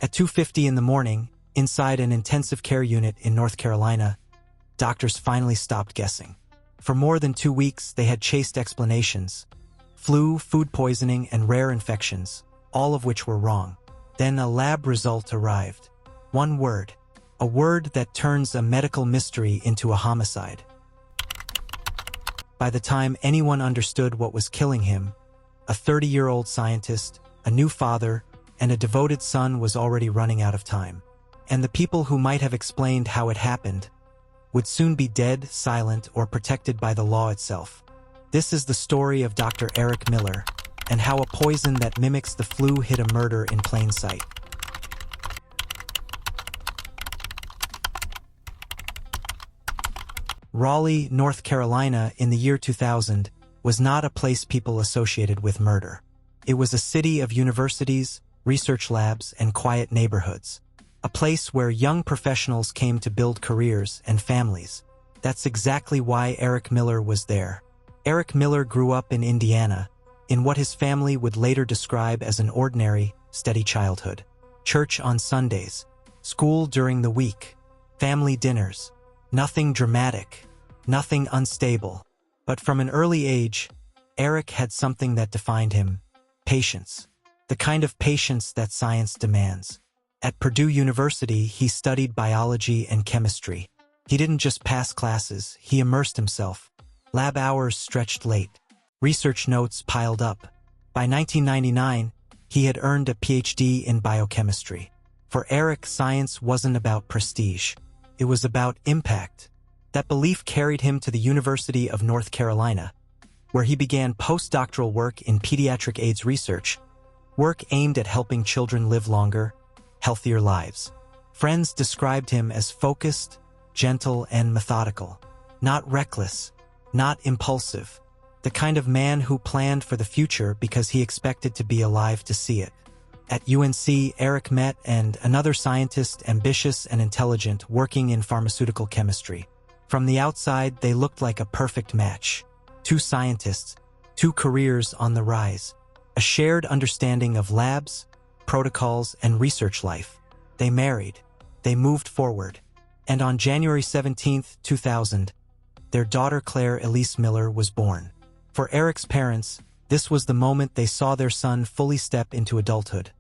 At 2:50 in the morning, inside an intensive care unit in North Carolina, doctors finally stopped guessing. For more than 2 weeks, they had chased explanations. Flu, food poisoning, and rare infections, all of which were wrong. Then a lab result arrived. One word. A word that turns a medical mystery into a homicide. By the time anyone understood what was killing him, a 30-year-old scientist, a new father, and a devoted son was already running out of time. And the people who might have explained how it happened would soon be dead, silent, or protected by the law itself. This is the story of Dr. Eric Miller, and how a poison that mimics the flu hid a murder in plain sight. Raleigh, North Carolina, in the year 2000, was not a place people associated with murder. It was a city of universities, research labs, and quiet neighborhoods. A place where young professionals came to build careers and families. That's exactly why Eric Miller was there. Eric Miller grew up in Indiana, in what his family would later describe as an ordinary, steady childhood. Church on Sundays, school during the week, family dinners. Nothing dramatic, nothing unstable. But from an early age, Eric had something that defined him: patience. The kind of patience that science demands. At Purdue University, he studied biology and chemistry. He didn't just pass classes, he immersed himself. Lab hours stretched late. Research notes piled up. By 1999, he had earned a PhD in biochemistry. For Eric, science wasn't about prestige. It was about impact. That belief carried him to the University of North Carolina, where he began postdoctoral work in pediatric AIDS research, work aimed at helping children live longer, healthier lives. Friends described him as focused, gentle, and methodical. Not reckless, not impulsive. The kind of man who planned for the future because he expected to be alive to see it. At UNC, Eric met another scientist, ambitious and intelligent, working in pharmaceutical chemistry. From the outside, they looked like a perfect match. Two scientists, two careers on the rise. A shared understanding of labs, protocols, and research life. They married. They moved forward. And on January 17, 2000, their daughter Claire Elise Miller was born. For Eric's parents, this was the moment they saw their son fully step into adulthood.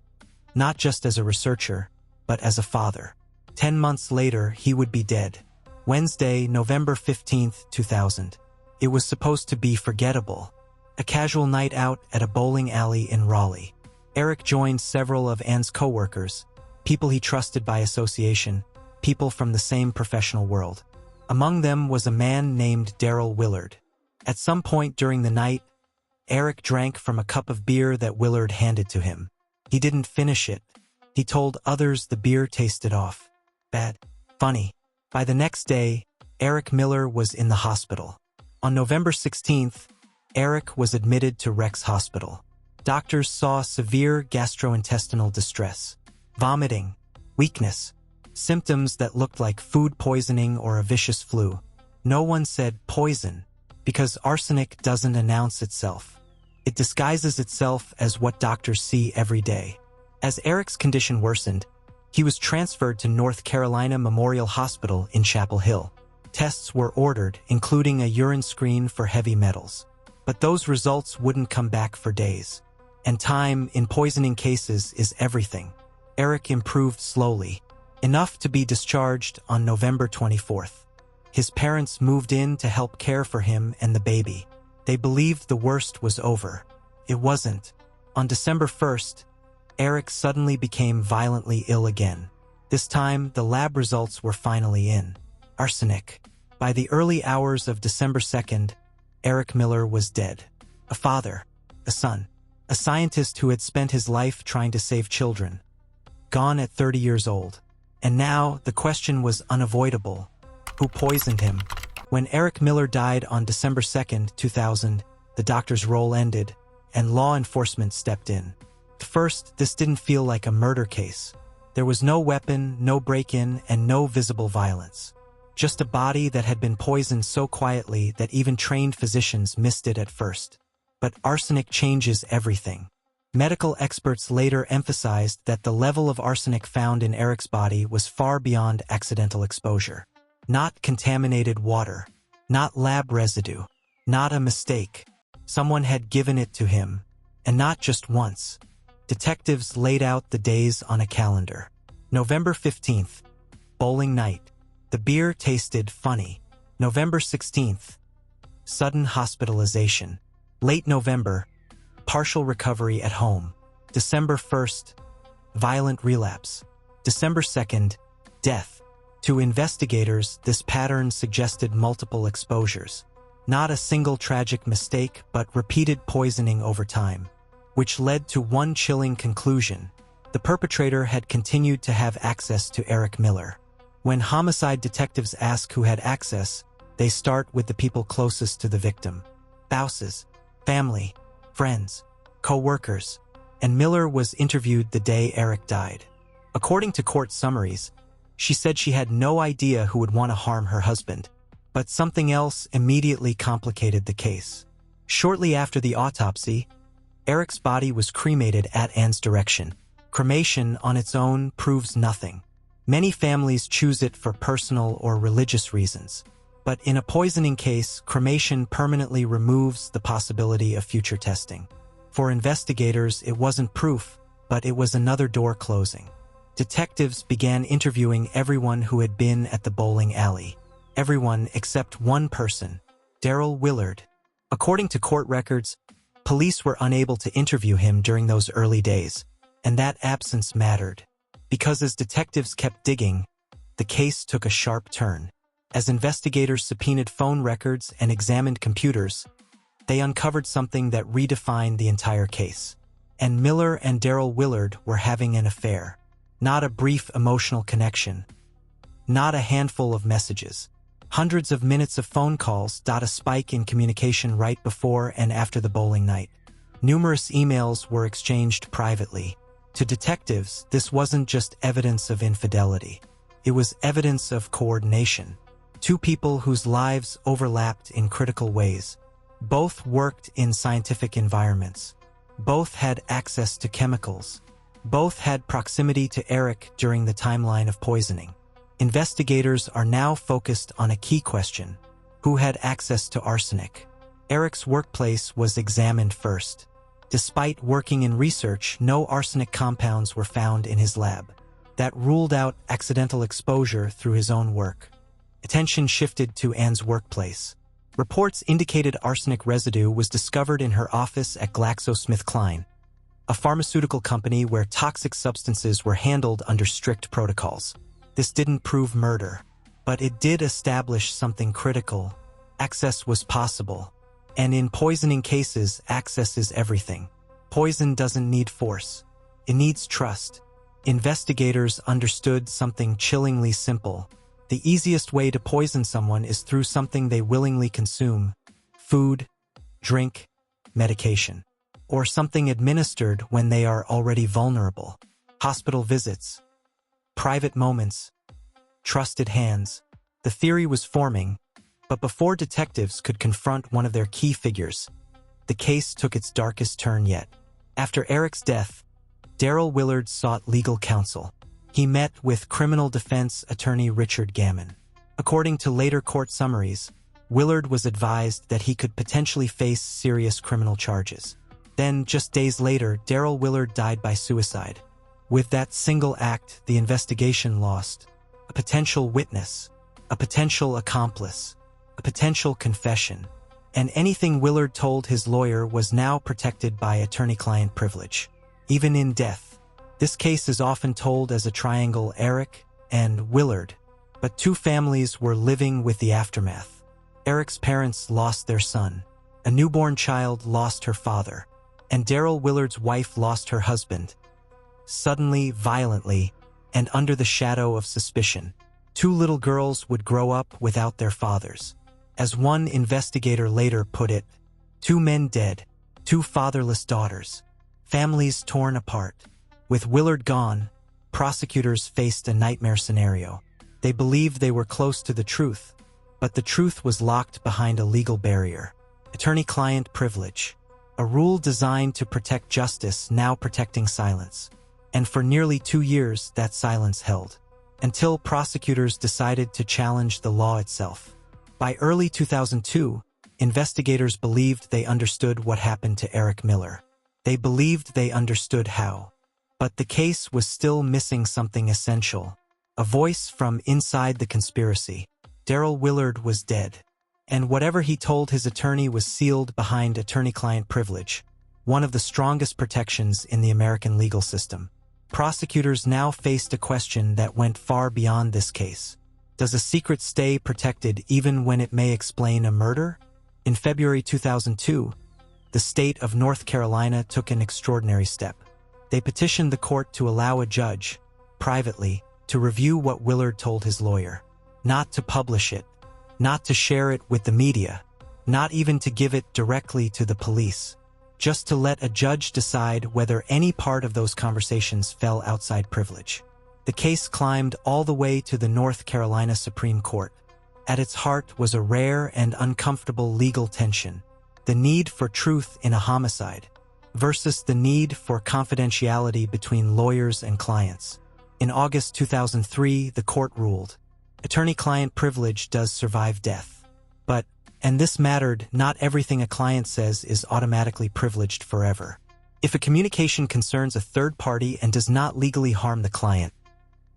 Not just as a researcher, but as a father. 10 months later, he would be dead. Wednesday, November 15, 2000. It was supposed to be forgettable. A casual night out at a bowling alley in Raleigh. Eric joined several of Anne's co-workers, people he trusted by association, people from the same professional world. Among them was a man named Darrell Willard. At some point during the night, Eric drank from a cup of beer that Willard handed to him. He didn't finish it. He told others the beer tasted off. Bad. Funny. By the next day, Eric Miller was in the hospital. On November 16th, Eric was admitted to Rex Hospital. Doctors saw severe gastrointestinal distress, vomiting, weakness, symptoms that looked like food poisoning or a vicious flu. No one said poison, because arsenic doesn't announce itself. It disguises itself as what doctors see every day. As Eric's condition worsened, he was transferred to North Carolina Memorial Hospital in Chapel Hill. Tests were ordered, including a urine screen for heavy metals. But those results wouldn't come back for days. And time in poisoning cases is everything. Eric improved slowly, enough to be discharged on November 24th. His parents moved in to help care for him and the baby. They believed the worst was over. It wasn't. On December 1st, Eric suddenly became violently ill again. This time, the lab results were finally in. Arsenic. By the early hours of December 2nd, Eric Miller was dead. A father, a son, a scientist who had spent his life trying to save children. Gone at 30 years old. And now, the question was unavoidable. Who poisoned him? When Eric Miller died on December 2nd, 2000, the doctor's role ended, and law enforcement stepped in. At first, this didn't feel like a murder case. There was no weapon, no break-in, and no visible violence. Just a body that had been poisoned so quietly that even trained physicians missed it at first. But arsenic changes everything. Medical experts later emphasized that the level of arsenic found in Eric's body was far beyond accidental exposure. Not contaminated water, not lab residue, not a mistake. Someone had given it to him, and not just once. Detectives laid out the days on a calendar. November 15th, bowling night. The beer tasted funny. November 16th, sudden hospitalization. Late November, partial recovery at home. December 1st, violent relapse. December 2nd, death. To investigators, this pattern suggested multiple exposures. Not a single tragic mistake, but repeated poisoning over time, which led to one chilling conclusion. The perpetrator had continued to have access to Eric Miller. When homicide detectives ask who had access, they start with the people closest to the victim. Spouses, family, friends, co-workers, and Miller was interviewed the day Eric died. According to court summaries, she said she had no idea who would want to harm her husband, but something else immediately complicated the case. Shortly after the autopsy, Eric's body was cremated at Anne's direction. Cremation on its own proves nothing. Many families choose it for personal or religious reasons, but in a poisoning case, cremation permanently removes the possibility of future testing. For investigators, it wasn't proof, but it was another door closing. Detectives began interviewing everyone who had been at the bowling alley. Everyone except one person, Daryl Willard. According to court records, police were unable to interview him during those early days, and that absence mattered. Because as detectives kept digging, the case took a sharp turn. As investigators subpoenaed phone records and examined computers, they uncovered something that redefined the entire case. And Miller and Daryl Willard were having an affair. Not a brief emotional connection. Not a handful of messages. Hundreds of minutes of phone calls. A spike in communication right before and after the bowling night. Numerous emails were exchanged privately. To detectives, this wasn't just evidence of infidelity. It was evidence of coordination. Two people whose lives overlapped in critical ways. Both worked in scientific environments. Both had access to chemicals. Both had proximity to Eric during the timeline of poisoning. Investigators are now focused on a key question: who had access to arsenic? Eric's workplace was examined first. Despite working in research, no arsenic compounds were found in his lab. That ruled out accidental exposure through his own work. Attention shifted to Anne's workplace. Reports indicated arsenic residue was discovered in her office at GlaxoSmithKline, a pharmaceutical company where toxic substances were handled under strict protocols. This didn't prove murder, but it did establish something critical. Access was possible. And in poisoning cases, access is everything. Poison doesn't need force. It needs trust. Investigators understood something chillingly simple. The easiest way to poison someone is through something they willingly consume: food, drink, medication. Or something administered when they are already vulnerable. Hospital visits, private moments, trusted hands. The theory was forming, but before detectives could confront one of their key figures, the case took its darkest turn yet. After Eric's death, Daryl Willard sought legal counsel. He met with criminal defense attorney Richard Gammon. According to later court summaries, Willard was advised that he could potentially face serious criminal charges. Then, just days later, Daryl Willard died by suicide. With that single act, the investigation lost a potential witness, a potential accomplice, a potential confession, and anything Willard told his lawyer was now protected by attorney-client privilege. Even in death, this case is often told as a triangle: Eric and Willard, but two families were living with the aftermath. Eric's parents lost their son, a newborn child lost her father, and Daryl Willard's wife lost her husband. Suddenly, violently, and under the shadow of suspicion, two little girls would grow up without their fathers. As one investigator later put it, two men dead, two fatherless daughters, families torn apart. With Willard gone, prosecutors faced a nightmare scenario. They believed they were close to the truth, but the truth was locked behind a legal barrier: attorney-client privilege. a rule designed to protect justice now protecting silence. And for nearly 2 years, that silence held, until prosecutors decided to challenge the law itself. By early 2002, investigators believed they understood what happened to Eric Miller. They believed they understood how. But the case was still missing something essential. A voice from inside the conspiracy. Darrell Willard was dead. And whatever he told his attorney was sealed behind attorney-client privilege, one of the strongest protections in the American legal system. Prosecutors now faced a question that went far beyond this case. Does a secret stay protected even when it may explain a murder? In February 2002, the state of North Carolina took an extraordinary step. They petitioned the court to allow a judge, privately, to review what Willard told his lawyer. Not to publish it, not to share it with the media, not even to give it directly to the police. Just to let a judge decide whether any part of those conversations fell outside privilege. The case climbed all the way to the North Carolina Supreme Court. At its heart was a rare and uncomfortable legal tension, the need for truth in a homicide versus the need for confidentiality between lawyers and clients. In August 2003, the court ruled, attorney-client privilege does survive death. But, and this mattered, not everything a client says is automatically privileged forever. If a communication concerns a third party and does not legally harm the client,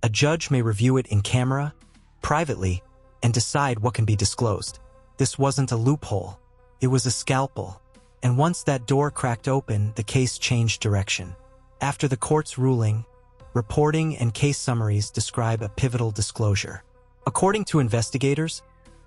a judge may review it in camera, privately, and decide what can be disclosed. This wasn't a loophole. It was a scalpel. And once that door cracked open, the case changed direction. After the court's ruling, reporting and case summaries describe a pivotal disclosure. According to investigators,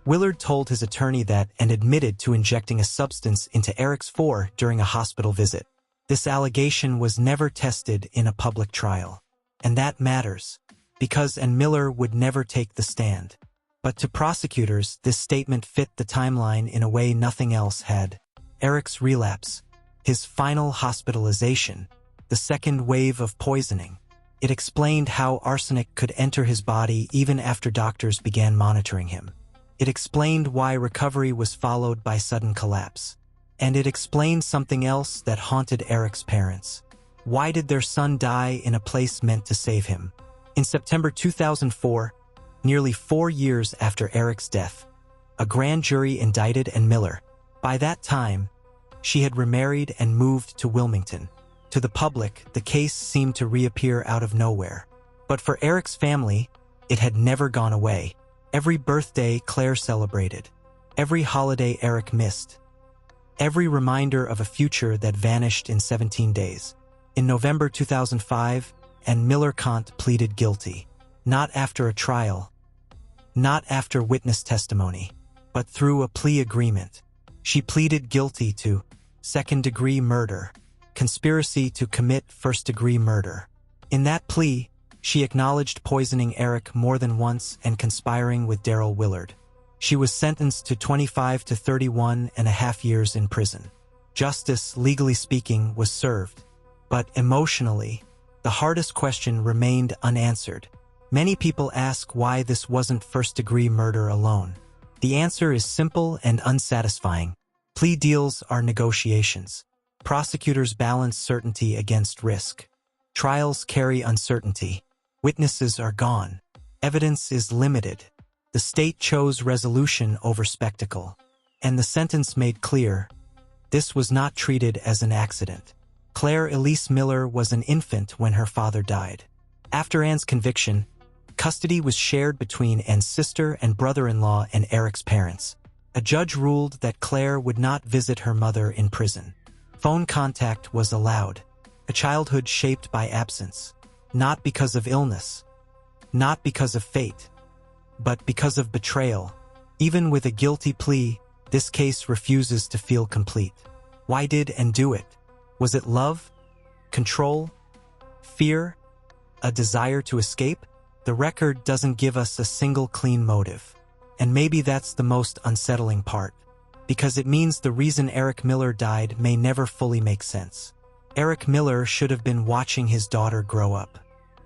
Willard told his attorney that and admitted to injecting a substance into Eric's IV during a hospital visit. This allegation was never tested in a public trial. And that matters, because Miller would never take the stand. But to prosecutors, this statement fit the timeline in a way nothing else had. Eric's relapse, his final hospitalization, the second wave of poisoning. It explained how arsenic could enter his body even after doctors began monitoring him. It explained why recovery was followed by sudden collapse. And it explained something else that haunted Eric's parents. Why did their son die in a place meant to save him? In September 2004, nearly 4 years after Eric's death, a grand jury indicted Miller. By that time, she had remarried and moved to Wilmington. To the public, the case seemed to reappear out of nowhere. But for Eric's family, it had never gone away. Every birthday Claire celebrated, every holiday Eric missed, every reminder of a future that vanished in 17 days. In November 2005, Miller pleaded guilty, not after a trial, not after witness testimony, but through a plea agreement. She pleaded guilty to second-degree murder, conspiracy to commit first-degree murder. In that plea, she acknowledged poisoning Eric more than once and conspiring with Darrell Willard. She was sentenced to 25 to 31.5 years in prison. Justice, legally speaking, was served. But emotionally, the hardest question remained unanswered. Many people ask why this wasn't first-degree murder alone. The answer is simple and unsatisfying. Plea deals are negotiations. Prosecutors balance certainty against risk. Trials carry uncertainty. Witnesses are gone. Evidence is limited. The state chose resolution over spectacle. And the sentence made clear, this was not treated as an accident. Claire Elise Miller was an infant when her father died. After Anne's conviction, custody was shared between Anne's sister and brother-in-law and Eric's parents. A judge ruled that Claire would not visit her mother in prison. Phone contact was allowed. A childhood shaped by absence. Not because of illness. Not because of fate. But because of betrayal. Even with a guilty plea, this case refuses to feel complete. Why did Anne do it? Was it love? Control? Fear? A desire to escape? The record doesn't give us a single clean motive. And maybe that's the most unsettling part. Because it means the reason Eric Miller died may never fully make sense. Eric Miller should have been watching his daughter grow up.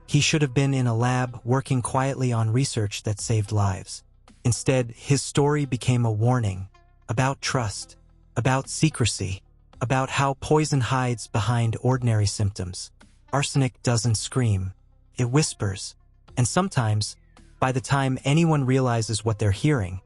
He should have been in a lab working quietly on research that saved lives. Instead, his story became a warning about trust, about secrecy, about how poison hides behind ordinary symptoms. Arsenic doesn't scream, it whispers, and sometimes, by the time anyone realizes what they're hearing,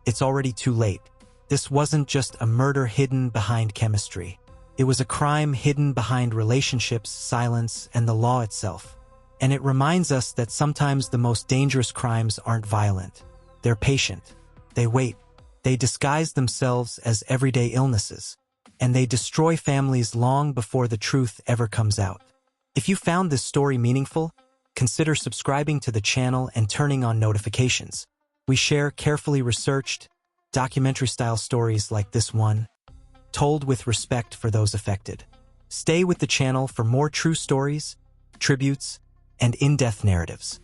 it's already too late. This wasn't just a murder hidden behind chemistry. It was a crime hidden behind relationships, silence, and the law itself. And it reminds us that sometimes the most dangerous crimes aren't violent. They're patient. They wait. They disguise themselves as everyday illnesses. And they destroy families long before the truth ever comes out. If you found this story meaningful, consider subscribing to the channel and turning on notifications. We share carefully researched, documentary-style stories like this one, told with respect for those affected. Stay with the channel for more true stories, tributes, and in-depth narratives.